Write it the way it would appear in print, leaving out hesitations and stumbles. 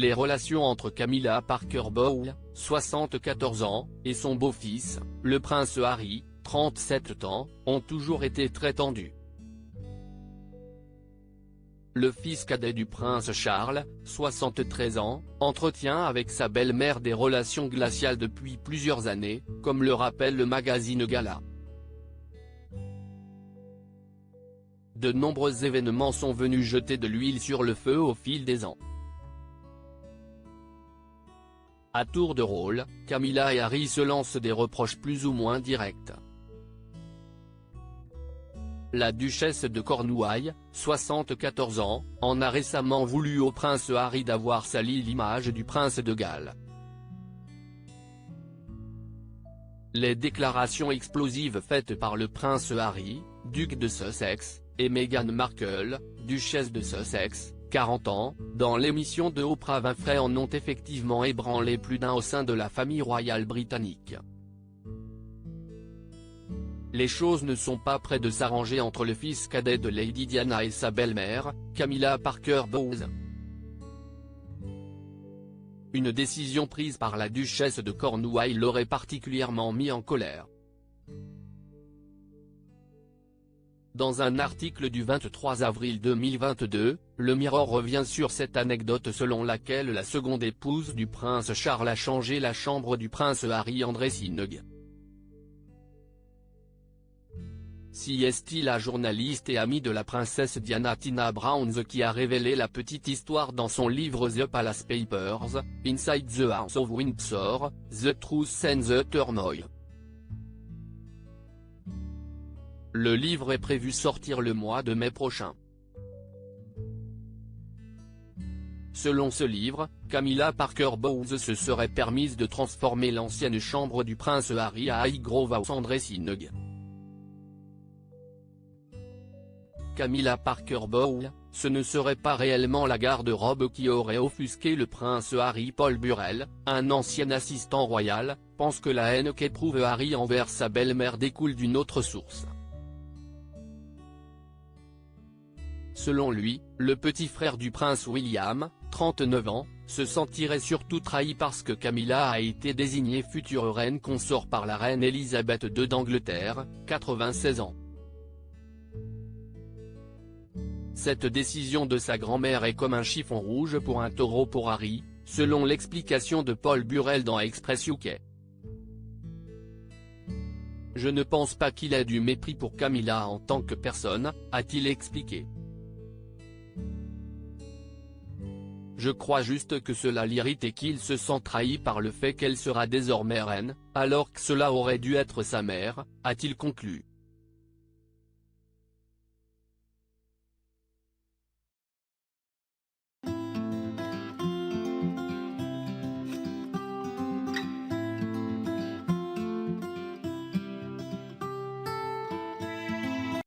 Les relations entre Camilla Parker Bowles, 74 ans, et son beau-fils, le prince Harry, 37 ans, ont toujours été très tendues. Le fils cadet du prince Charles, 73 ans, entretient avec sa belle-mère des relations glaciales depuis plusieurs années, comme le rappelle le magazine Gala. De nombreux événements sont venus jeter de l'huile sur le feu au fil des ans. À tour de rôle, Camilla et Harry se lancent des reproches plus ou moins directs. La duchesse de Cornouailles, 74 ans, en a récemment voulu au prince Harry d'avoir sali l'image du prince de Galles. Les déclarations explosives faites par le prince Harry, duc de Sussex, et Meghan Markle, duchesse de Sussex, 40 ans, dans l'émission de Oprah Winfrey en ont effectivement ébranlé plus d'un au sein de la famille royale britannique. Les choses ne sont pas près de s'arranger entre le fils cadet de Lady Diana et sa belle-mère, Camilla Parker Bowles. Une décision prise par la duchesse de Cornouailles l'aurait particulièrement mis en colère. Dans un article du 23 avril 2022, le Mirror revient sur cette anecdote selon laquelle la seconde épouse du prince Charles a changé la chambre du prince Harry en dressing. Si est-il la journaliste et amie de la princesse Diana Tina Browns qui a révélé la petite histoire dans son livre The Palace Papers, Inside the House of Windsor, The Truth and the Turmoil. Le livre est prévu sortir le mois de mai prochain. Selon ce livre, Camilla Parker Bowles se serait permise de transformer l'ancienne chambre du prince Harry à Highgrove House en dressing. Camilla Parker Bowles, ce ne serait pas réellement la garde-robe qui aurait offusqué le prince Harry. Paul Burrell, un ancien assistant royal, pense que la haine qu'éprouve Harry envers sa belle-mère découle d'une autre source. Selon lui, le petit frère du prince William, 39 ans, se sentirait surtout trahi parce que Camilla a été désignée future reine consort par la reine Elisabeth II d'Angleterre, 96 ans. Cette décision de sa grand-mère est comme un chiffon rouge pour un taureau pour Harry, selon l'explication de Paul Burrell dans Express UK. Je ne pense pas qu'il ait du mépris pour Camilla en tant que personne, a-t-il expliqué. Je crois juste que cela l'irrite et qu'il se sent trahi par le fait qu'elle sera désormais reine, alors que cela aurait dû être sa mère, a-t-il conclu.